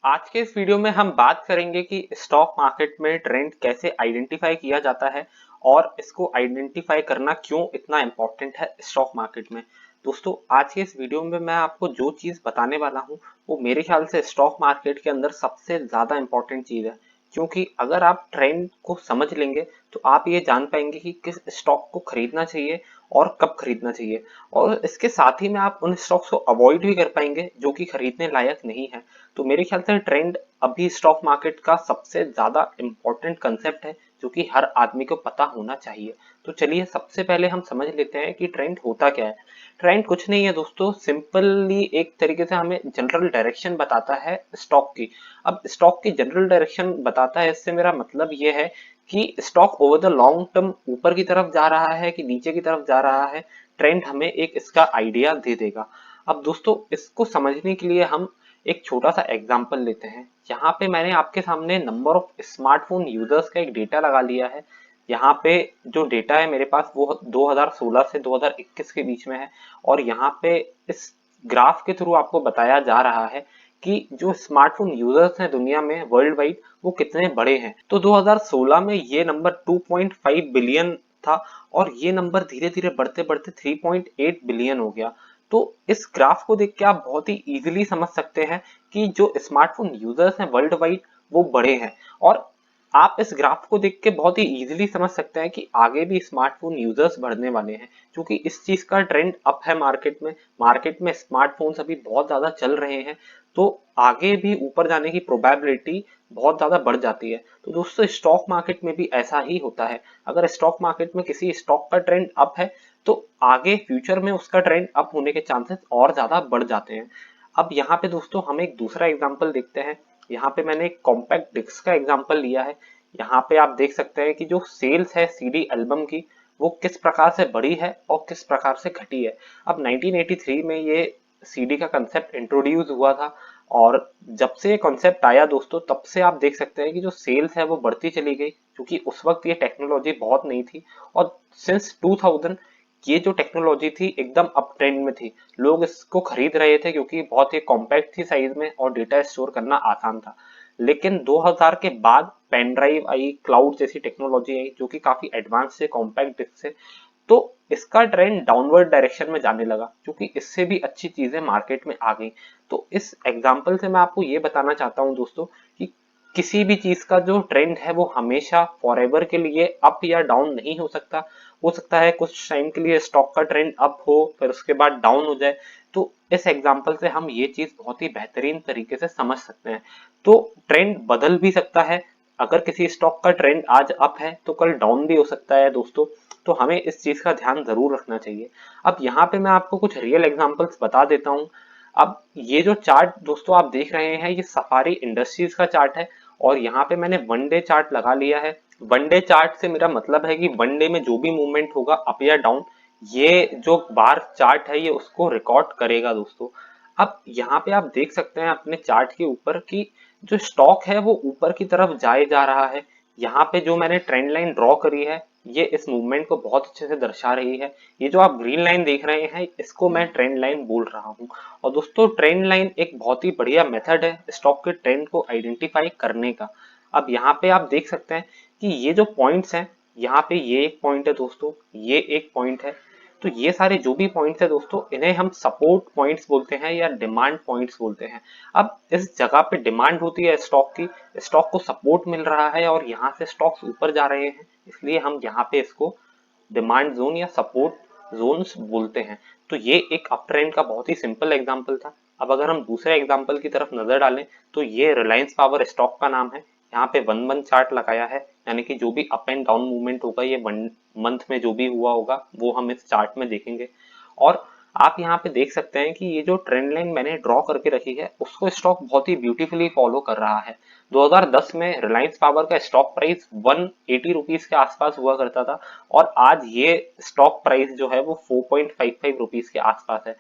आज के इस वीडियो में हम बात करेंगे कि स्टॉक मार्केट में ट्रेंड कैसे आइडेंटिफाई किया जाता है और इसको आइडेंटिफाई करना क्यों इतना इम्पोर्टेंट है स्टॉक मार्केट में। दोस्तों, आज के इस वीडियो में मैं आपको जो चीज बताने वाला हूँ वो मेरे ख्याल से स्टॉक मार्केट के अंदर सबसे ज्यादा इम्पोर्टेंट चीज है, क्योंकि अगर आप ट्रेंड को समझ लेंगे तो आप ये जान पाएंगे कि किस स्टॉक को खरीदना चाहिए और कब खरीदना चाहिए, और इसके साथ ही में आप उन स्टॉक्स को अवॉइड भी कर पाएंगे जो कि खरीदने लायक नहीं है। तो मेरे ख्याल से ट्रेंड अभी स्टॉक मार्केट का सबसे ज्यादा इम्पोर्टेंट कंसेप्ट है जो कि हर आदमी को पता होना चाहिए। तो चलिए सबसे पहले हम समझ लेते हैं कि ट्रेंड होता क्या है। ट्रेंड कुछ नहीं है दोस्तों, सिंपली एक तरीके से हमें जनरल डायरेक्शन बताता है स्टॉक की। अब स्टॉक की जनरल डायरेक्शन बताता है, इससे मेरा मतलब ये है कि stock over the long term ऊपर की तरफ जा रहा है कि नीचे की तरफ जा रहा है, ट्रेंड हमें एक इसका आइडिया दे देगा। अब दोस्तों, इसको समझने के लिए हम एक छोटा सा एग्जांपल लेते हैं। यहाँ पे मैंने आपके सामने नंबर ऑफ स्मार्टफोन यूजर्स का एक डेटा लगा लिया है। यहाँ पे जो डेटा है मेरे पास वो 2016 से 2021 के बीच में है, और यहाँ पे इस ग्राफ के थ्रू आपको बताया जा रहा है कि जो स्मार्टफोन यूजर्स हैं दुनिया में वर्ल्ड वाइड वो कितने बड़े हैं। तो 2016 में ये नंबर 2.5 बिलियन था, और ये नंबर धीरे धीरे बढ़ते बढ़ते 3.8 बिलियन हो गया। तो इस ग्राफ को देख के आप बहुत ही इजीली समझ सकते हैं कि जो स्मार्टफोन यूजर्स हैं वर्ल्ड वाइड वो बड़े हैं, और आप इस ग्राफ को देख के बहुत ही इजीली समझ सकते हैं कि आगे भी स्मार्टफोन यूजर्स बढ़ने वाले हैं, क्योंकि इस चीज का ट्रेंड अप है मार्केट में स्मार्टफोन्स अभी बहुत ज्यादा चल रहे हैं। तो आगे भी ऊपर जाने की प्रोबेबिलिटी बहुत ज्यादा बढ़ जाती है। तो दोस्तों, स्टॉक मार्केट में भी ऐसा ही होता है। अगर स्टॉक मार्केट में किसी स्टॉक का ट्रेंड अप है तो आगे फ्यूचर में उसका ट्रेंड अप होने के चांसेस और ज्यादा बढ़ जाते हैं। अब यहाँ पे दोस्तों हम एक दूसरा एग्जांपल देखते हैं। यहाँ पे मैंने एक कॉम्पैक्ट डिस्क का एग्जांपल लिया है। यहाँ पे आप देख सकते हैं कि जो सेल्स है सीडी एल्बम की वो किस प्रकार से बढ़ी है और किस प्रकार से घटी है। अब 1983 में ये सीडी का कंसेप्ट इंट्रोड्यूस हुआ था, और जब से ये कॉन्सेप्ट आया दोस्तों तब से आप देख सकते हैं कि जो सेल्स है वो बढ़ती चली गई, क्योंकि उस वक्त ये टेक्नोलॉजी बहुत नई थी। और सिंस 2000 ये जो टेक्नोलॉजी थी एकदम अप ट्रेंड में थी। लोग इसको खरीद रहे थे क्योंकि बहुत ही कॉम्पैक्ट थी साइज में और डेटा स्टोर करना आसान था। लेकिन 2000 के बाद पेन ड्राइव आई, क्लाउड जैसी टेक्नोलॉजी आई जो कि काफी एडवांस से कॉम्पैक्ट डिस्क से, तो इसका ट्रेंड डाउनवर्ड डायरेक्शन में जाने लगा, क्योंकि इससे भी अच्छी चीजें मार्केट में आ गई। तो इस एग्जांपल से मैं आपको ये बताना चाहता हूं दोस्तों कि किसी भी चीज का जो ट्रेंड है वो हमेशा फॉरएवर के लिए अप या डाउन नहीं हो सकता। हो सकता है कुछ टाइम के लिए स्टॉक का ट्रेंड अप हो फिर उसके बाद डाउन हो जाए। तो इस एग्जांपल से हम ये चीज बहुत ही बेहतरीन तरीके से समझ सकते हैं। तो ट्रेंड बदल भी सकता है। अगर किसी स्टॉक का ट्रेंड आज अप है तो कल डाउन भी हो सकता है दोस्तों। तो हमें इस चीज का ध्यान जरूर रखना चाहिए। अब यहाँ पे मैं आपको कुछ रियल एग्जांपल्स बता देता हूँ। अब ये जो चार्ट दोस्तों आप देख रहे हैं ये सफारी इंडस्ट्रीज का चार्ट है, और यहाँ पे मैंने वन डे चार्ट लगा लिया है। वन डे चार्ट से मेरा मतलब है कि वन डे में जो भी मूवमेंट होगा अप या डाउन, ये जो बार चार्ट है ये उसको रिकॉर्ड करेगा दोस्तों। अब यहाँ पे आप देख सकते हैं अपने चार्ट के ऊपर कि जो स्टॉक है वो ऊपर की तरफ जाए जा रहा है। यहाँ पे जो मैंने ट्रेंड लाइन ड्रॉ करी है ये इस मूवमेंट को बहुत अच्छे से दर्शा रही है। ये जो आप ग्रीन लाइन देख रहे हैं इसको मैं ट्रेंड लाइन बोल रहा हूँ। और दोस्तों, ट्रेंड लाइन एक बहुत ही बढ़िया मेथड है स्टॉक के ट्रेंड को आइडेंटिफाई करने का। अब यहाँ पे आप देख सकते हैं कि ये जो पॉइंट्स हैं, यहाँ पे ये एक पॉइंट है दोस्तों, ये एक पॉइंट है। तो ये सारे जो भी पॉइंट्स है दोस्तों इन्हें हम सपोर्ट पॉइंट्स बोलते हैं या डिमांड पॉइंट्स बोलते हैं। अब इस जगह पे डिमांड होती है स्टॉक की, स्टॉक को सपोर्ट मिल रहा है और यहाँ से स्टॉक्स ऊपर जा रहे हैं, इसलिए हम यहाँ पे इसको डिमांड जोन या सपोर्ट जोन्स बोलते हैं। तो ये एक अप ट्रेंड का बहुत ही सिंपल एग्जांपल था। अब अगर हम दूसरे एग्जांपल की तरफ नजर डालें तो ये रिलायंस पावर स्टॉक का नाम है। यहाँ पे वन मंथ चार्ट लगाया है, यानी कि जो भी अप एंड डाउन मूवमेंट होगा ये वन मंथ में जो भी हुआ होगा वो हम इस चार्ट में देखेंगे। और आप यहाँ पे देख सकते हैं कि ये जो ट्रेंड लाइन मैंने ड्रॉ करके रखी है उसको स्टॉक बहुत ही ब्यूटीफुली फॉलो कर रहा है। 2010 में रिलायंस पावर का स्टॉक प्राइस 180 रुपीज के आसपास हुआ करता था, और आज ये स्टॉक प्राइस जो है वो 4.55 रुपीज के आसपास है।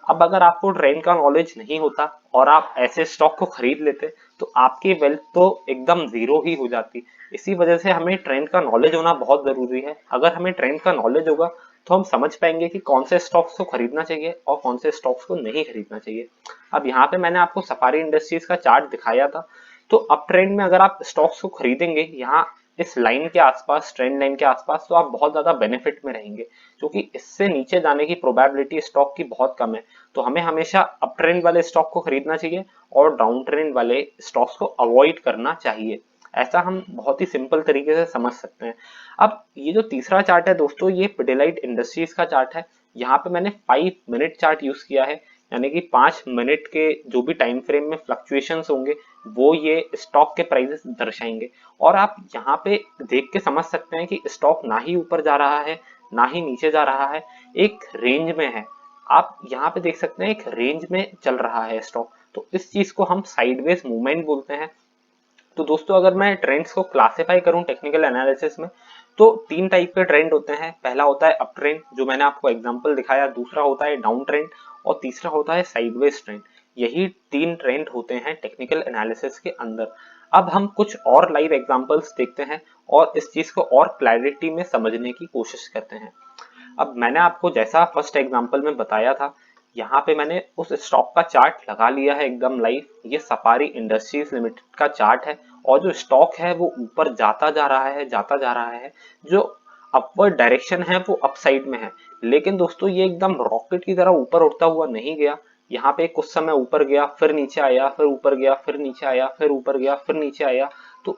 अब अगर आपको ट्रेंड का नॉलेज नहीं होता और आप ऐसे स्टॉक को खरीद लेते तो आपकी वेल्थ तो एकदम जीरो ही हो जाती। इसी वजह से हमें ट्रेंड का नॉलेज होना बहुत जरूरी है। अगर हमें ट्रेंड का नॉलेज होगा तो हम समझ पाएंगे कि कौन से स्टॉक्स को खरीदना चाहिए और कौन से स्टॉक्स को नहीं खरीदना चाहिए। अब यहाँ पे मैंने आपको सफारी इंडस्ट्रीज का चार्ट दिखाया था। तो अप ट्रेंड में अगर आप स्टॉक्स को खरीदेंगे यहाँ इस लाइन के आसपास, ट्रेंड लाइन के आसपास, तो आप बहुत ज्यादा बेनिफिट में रहेंगे, क्योंकि इससे नीचे जाने की प्रोबेबिलिटी स्टॉक की बहुत कम है। तो हमें हमेशा अप ट्रेंड वाले स्टॉक को खरीदना चाहिए और डाउन ट्रेंड वाले स्टॉक्स को अवॉइड करना चाहिए। ऐसा हम बहुत ही सिंपल तरीके से समझ सकते हैं। अब ये जो तीसरा चार्ट है दोस्तों, ये पिडिलाइट इंडस्ट्रीज का चार्ट है। यहाँ पे मैंने 5 मिनट चार्ट यूज किया है, यानी कि 5 मिनट के जो भी टाइम फ्रेम में फ्लक्चुएशंस होंगे वो ये स्टॉक के प्राइसेस दर्शाएंगे। और आप यहाँ पे देख के समझ सकते हैं कि स्टॉक ना ही ऊपर जा रहा है ना ही नीचे जा रहा है, एक रेंज में है। आप यहाँ पे देख सकते हैं एक रेंज में चल रहा है स्टॉक। तो इस चीज को हम साइडवेज मूवमेंट बोलते हैं। तो दोस्तों अगर मैं ट्रेंड्स को क्लासिफाई करूं टेक्निकल एनालिसिस में, तो 3 टाइप के ट्रेंड होते हैं। पहला होता है अप ट्रेंड, जो मैंने आपको एग्जांपल दिखाया, दूसरा होता है डाउन ट्रेंड और तीसरा होता है साइडवेज ट्रेंड। यही 3 ट्रेंड होते हैं टेक्निकल एनालिसिस के अंदर। अब हम कुछ और लाइव एग्जांपल्स देखते हैं और इस चीज को और क्लैरिटी में समझने की कोशिश करते हैं। अब मैंने आपको जैसा फर्स्ट एग्जांपल में बताया था, यहाँ पे मैंने उस स्टॉक का चार्ट लगा लिया है एकदम लाइव। ये सफारी इंडस्ट्रीज लिमिटेड का चार्ट है और जो स्टॉक है वो ऊपर जाता जा रहा है, जाता जा रहा है। जो अपवर्ड डायरेक्शन है वो अप साइड में है। लेकिन दोस्तों ये एकदम रॉकेट की तरह ऊपर उड़ता हुआ नहीं गया। यहाँ पे कुछ समय ऊपर गया, फिर नीचे आया, फिर ऊपर गया, फिर नीचे आया, फिर ऊपर गया, फिर नीचे आया। तो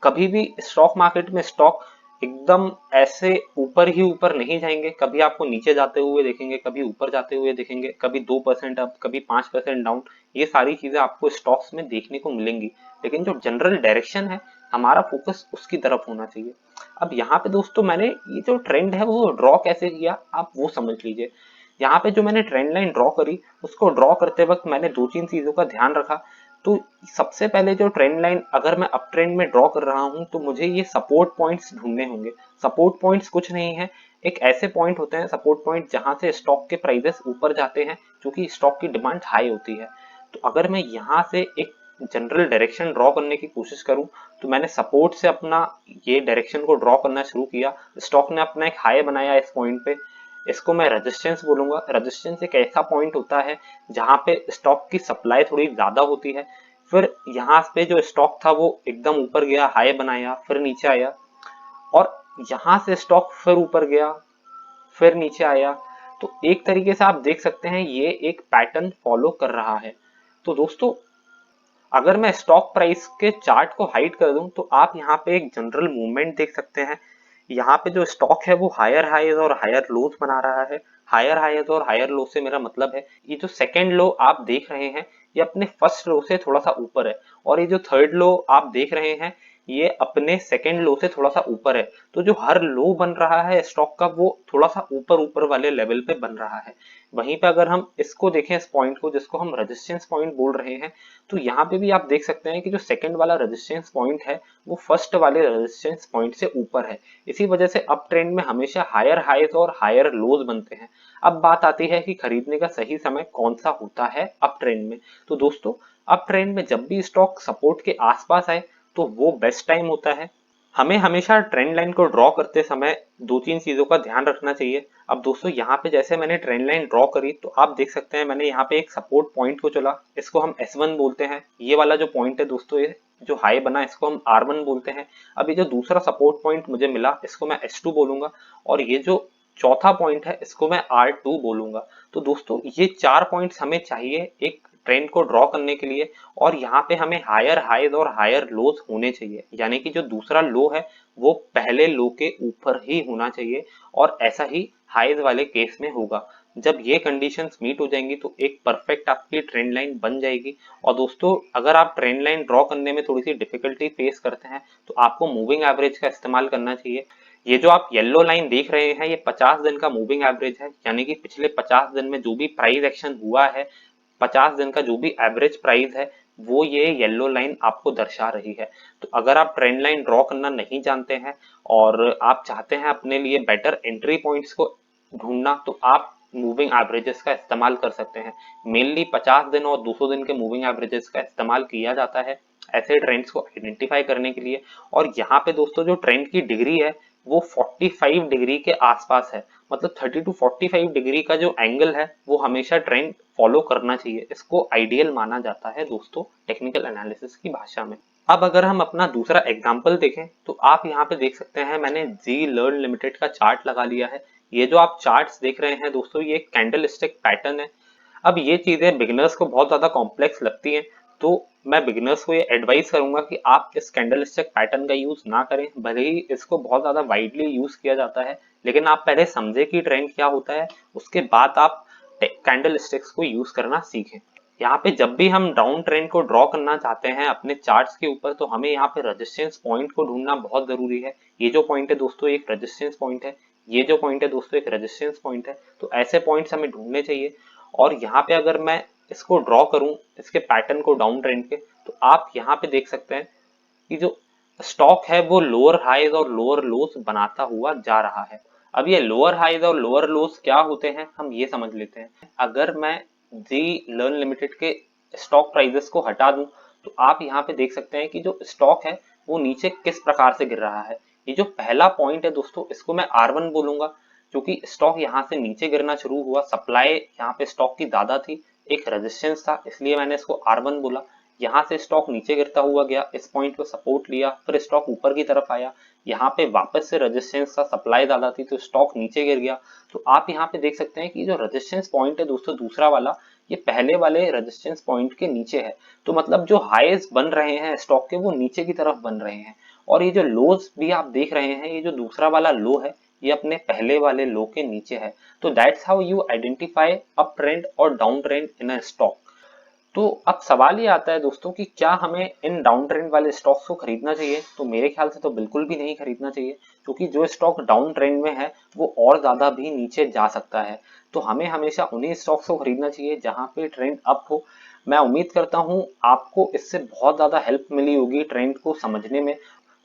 कभी भी स्टॉक मार्केट में स्टॉक एकदम ऐसे ऊपर ही ऊपर नहीं जाएंगे। कभी आपको नीचे जाते हुए देखेंगे, कभी ऊपर जाते हुए देखेंगे, कभी 2% अप, कभी 5% डाउन। ये सारी चीजें आपको स्टॉक्स में देखने को मिलेंगी। लेकिन जो जनरल डायरेक्शन है, हमारा फोकस उसकी तरफ होना चाहिए। अब यहाँ पे दोस्तों मैंने ये जो ट्रेंड है वो ड्रॉ कैसे किया, आप वो समझ लीजिए। यहाँ पे जो मैंने ट्रेंड लाइन ड्रॉ करी, उसको ड्रॉ करते वक्त मैंने 2-3 चीजों का ध्यान रखा। तो सबसे पहले जो ट्रेंड लाइन अगर मैं अप ट्रेंड में ड्रॉ कर रहा हूं, तो मुझे ये सपोर्ट पॉइंट्स ढूंढने होंगे। सपोर्ट पॉइंट्स कुछ नहीं है, एक ऐसे पॉइंट होते हैं सपोर्ट पॉइंट जहां से स्टॉक के प्राइसेस ऊपर जाते हैं, क्योंकि स्टॉक की डिमांड हाई होती है। तो अगर मैं यहाँ से एक जनरल डायरेक्शन ड्रॉ करने की कोशिश करूं, तो मैंने सपोर्ट से अपना ये डायरेक्शन को ड्रॉ करना शुरू किया। स्टॉक ने अपना एक हाई बनाया इस पॉइंट पे, इसको मैं रेजिस्टेंस बोलूंगा। रेजिस्टेंस एक ऐसा पॉइंट होता है जहां पे स्टॉक की सप्लाई थोड़ी ज्यादा होती है। फिर यहाँ पे जो स्टॉक था वो एकदम ऊपर गया, हाई बनाया, फिर नीचे आया, और यहाँ से स्टॉक फिर ऊपर गया, फिर नीचे आया। तो एक तरीके से आप देख सकते हैं ये एक पैटर्न फॉलो कर रहा है। तो दोस्तों अगर मैं स्टॉक प्राइस के चार्ट को हाइड कर दूं, तो आप यहाँ पे एक जनरल मूवमेंट देख सकते हैं। यहाँ पे जो स्टॉक है वो हायर हाईज और हायर लोज बना रहा है। हायर हाईज और हायर लो से मेरा मतलब है ये जो सेकंड लो आप देख रहे हैं, ये अपने फर्स्ट लो से थोड़ा सा ऊपर है, और ये जो थर्ड लो आप देख रहे हैं ये अपने सेकंड लो से थोड़ा सा ऊपर है। तो जो हर लो बन रहा है स्टॉक का, वो थोड़ा सा ऊपर ऊपर वाले लेवल पे बन रहा है। वहीं पे अगर हम इसको देखें, इस पॉइंट को जिसको हम रेजिस्टेंस पॉइंट बोल रहे हैं, तो यहाँ पे भी आप देख सकते हैं कि जो सेकंड वाला रेजिस्टेंस पॉइंट है वो फर्स्ट वाले रेजिस्टेंस पॉइंट से ऊपर है। इसी वजह से अप ट्रेंड में हमेशा हायर हाईज और हायर लोज बनते हैं। अब बात आती है कि खरीदने का सही समय कौन सा होता है अप ट्रेंड में। तो दोस्तों अप ट्रेंड में जब भी स्टॉक सपोर्ट के आसपास आए, तो वो बेस्ट टाइम होता है। हमें हमेशा ट्रेंड लाइन को ड्रॉ करते समय 2-3 चीजों का ध्यान रखना चाहिए। अब दोस्तों यहाँ पे जैसे मैंने ट्रेंड लाइन ड्रॉ करी, तो आप देख सकते हैं मैंने यहाँ पे एक सपोर्ट पॉइंट को चुना, इसको हम S1 बोलते हैं। ये वाला जो पॉइंट है दोस्तों, ये जो हाई बना इसको हम R1 बोलते हैं। अब ये जो दूसरा सपोर्ट पॉइंट मुझे मिला, इसको मैं S2 बोलूंगा, और ये जो चौथा पॉइंट है इसको मैं R2 बोलूंगा। तो दोस्तों ये 4 पॉइंट्स हमें चाहिए एक ट्रेंड को ड्रॉ करने के लिए, और यहाँ पे हमें हायर हाईज और हायर लोज होने चाहिए, यानी कि जो दूसरा लो है वो पहले लो के ऊपर ही होना चाहिए, और ऐसा ही हाईज वाले केस में होगा। जब ये कंडीशंस मीट हो जाएंगी तो एक परफेक्ट आपकी ट्रेंड लाइन बन जाएगी। और दोस्तों अगर आप ट्रेंड लाइन ड्रॉ करने में थोड़ी सी डिफिकल्टी फेस करते हैं, तो आपको मूविंग एवरेज का इस्तेमाल करना चाहिए। ये जो आप येलो लाइन देख रहे हैं, ये 50 दिन का मूविंग एवरेज है, यानी कि पिछले 50 दिन में जो भी प्राइस एक्शन हुआ है, 50 दिन का जो भी एवरेज प्राइस है, वो ये येलो लाइन आपको दर्शा रही है। तो अगर आप ट्रेंड लाइन ड्रॉ करना नहीं जानते हैं और आप चाहते हैं अपने लिए बेटर एंट्री पॉइंट्स को ढूंढना, तो आप मूविंग एवरेजेस का इस्तेमाल कर सकते हैं। मेनली 50 दिन और 200 दिन के मूविंग एवरेजेस का इस्तेमाल किया जाता है ऐसे ट्रेंड्स को आइडेंटिफाई करने के लिए। और यहाँ पे दोस्तों जो ट्रेंड की डिग्री है, वो 45 डिग्री के आसपास है। मतलब 30 टू 45 डिग्री का जो एंगल है वो हमेशा ट्रेंड फॉलो करना चाहिए। इसको आइडियल माना जाता है दोस्तों टेक्निकल एनालिसिस की भाषा में। अब अगर हम अपना दूसरा एग्जांपल देखें तो आप यहाँ पे देख सकते हैं मैंने जी लर्न लिमिटेड का चार्ट लगा लिया है। ये जो आप चार्ट्स देख रहे हैं दोस्तों ये कैंडल स्टिक पैटर्न है। अब ये चीजें बिगिनर्स को बहुत ज्यादा कॉम्प्लेक्स लगती हैं, तो मैं बिगिनर्स को ये एडवाइस करूंगा कि आप इस कैंडल स्टिक पैटर्न का यूज ना करें। भले ही इसको बहुत ज्यादा वाइडली यूज किया जाता है, लेकिन आप पहले समझे कि ट्रेंड क्या होता है, उसके बाद आप कैंडल स्टिक्स को यूज करना सीखें। यहाँ पे जब भी हम डाउन ट्रेंड को ड्रॉ करना चाहते हैं अपने चार्ट्स के ऊपर, तो हमें यहाँ पे रेजिस्टेंस पॉइंट को ढूंढना बहुत जरूरी है। ये जो पॉइंट है दोस्तों एक रेजिस्टेंस पॉइंट है, ये जो पॉइंट है दोस्तों एक रेजिस्टेंस पॉइंट है। तो ऐसे पॉइंट्स हमें ढूंढने चाहिए। और यहाँ पे अगर मैं इसको ड्रॉ करूं इसके पैटर्न को डाउन ट्रेंड के, तो आप यहाँ पे देख सकते हैं कि जो स्टॉक है वो लोअर हाईज और लोअर लोस बनाता हुआ जा रहा है। अब ये लोअर हाईज और लोअर लोस क्या होते हैं हम ये समझ लेते हैं। अगर मैं जी लर्न लिमिटेड के स्टॉक प्राइसेस को हटा दूं, तो आप यहाँ पे देख सकते हैं कि जो स्टॉक है वो नीचे किस प्रकार से गिर रहा है। ये जो पहला पॉइंट है दोस्तों इसको मैं R1 बोलूंगा, क्योंकि स्टॉक यहाँ से नीचे गिरना शुरू हुआ, सप्लाई यहाँ पे स्टॉक की ज्यादा थी, एक रेजिस्टेंस था, इसलिए मैंने इसको R1 बोला। यहाँ से स्टॉक नीचे गिरता हुआ गया, इस पॉइंट को सपोर्ट लिया, फिर स्टॉक ऊपर की तरफ आया, यहाँ पे वापस से रेजिस्टेंस था, सप्लाई ज्यादा थी तो स्टॉक नीचे गिर गया। तो आप यहाँ पे देख सकते हैं कि जो रेजिस्टेंस पॉइंट है दोस्तों दूसरा वाला, ये पहले वाले रेजिस्टेंस पॉइंट के नीचे है। तो मतलब जो हाईज बन रहे हैं स्टॉक के वो नीचे की तरफ बन रहे हैं। और ये जो लोज भी आप देख रहे हैं, ये जो दूसरा वाला लो है ये अपने पहले वाले लो के नीचे है। तो that's how you identify up trend और down trend in a stock. तो अब सवाल ये आता है दोस्तों कि क्या हमें इन डाउन ट्रेंड वाले स्टॉक्स को खरीदना चाहिए। तो मेरे ख्याल से तो बिल्कुल भी नहीं खरीदना चाहिए, क्योंकि जो स्टॉक डाउन ट्रेंड में है वो और ज्यादा भी नीचे जा सकता है। तो हमें हमेशा उन्हीं स्टॉक्स को खरीदना चाहिए जहां पे ट्रेंड अप हो। मैं उम्मीद करता हूं आपको इससे बहुत ज्यादा हेल्प मिली होगी ट्रेंड को समझने में।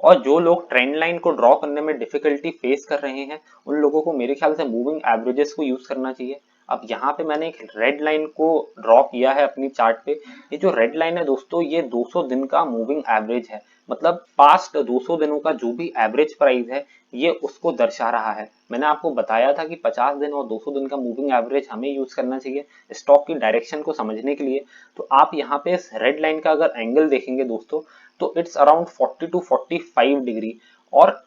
और जो लोग ट्रेंड लाइन को ड्रॉ करने में डिफिकल्टी फेस कर रहे हैं उन लोगों को मेरे ख्याल से मूविंग एवरेजेस को यूज करना चाहिए। अब यहाँ पे मैंने एक रेड लाइन को ड्रॉ किया है अपनी चार्ट पे। ये जो रेड लाइन है दोस्तों ये 200 दिन का मूविंग एवरेज है। मतलब पास्ट 200 दिनों का जो भी एवरेज प्राइस है ये उसको दर्शा रहा है। मैंने आपको बताया था कि 50 दिन और 200 दिन का मूविंग एवरेज हमें यूज करना चाहिए स्टॉक की डायरेक्शन को समझने के लिए। तो आप यहाँ पे इस रेड लाइन का अगर एंगल देखेंगे दोस्तों, तो इट्स अराउंड 40 टू 45 डिग्री। और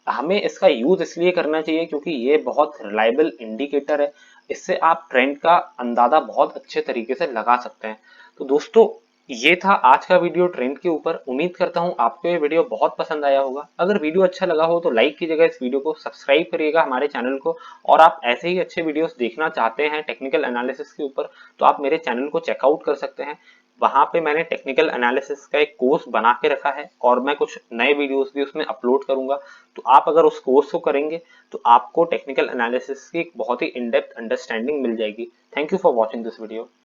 हमें इसका यूज इसलिए करना चाहिए क्योंकि ये बहुत रिलायबल इंडिकेटर है। इससे आप ट्रेंड का अंदाजा बहुत अच्छे तरीके से लगा सकते हैं। तो दोस्तों ये था आज का वीडियो ट्रेंड के ऊपर। उम्मीद करता हूं आपको ये वीडियो बहुत पसंद आया होगा। अगर वीडियो अच्छा लगा हो तो लाइक कीजिएगा इस वीडियो को, सब्सक्राइब करिएगा हमारे चैनल को। और आप ऐसे ही अच्छे वीडियोस देखना चाहते हैं टेक्निकल एनालिसिस के ऊपर, तो आप मेरे चैनल को चेकआउट कर सकते हैं। वहां पे मैंने टेक्निकल एनालिसिस का एक कोर्स बना के रखा है और मैं कुछ नए वीडियोस भी उसमें अपलोड करूंगा। तो आप अगर उस कोर्स को करेंगे तो आपको टेक्निकल एनालिसिस की एक बहुत ही इन डेप्थ अंडरस्टैंडिंग मिल जाएगी। Thank you for watching this video.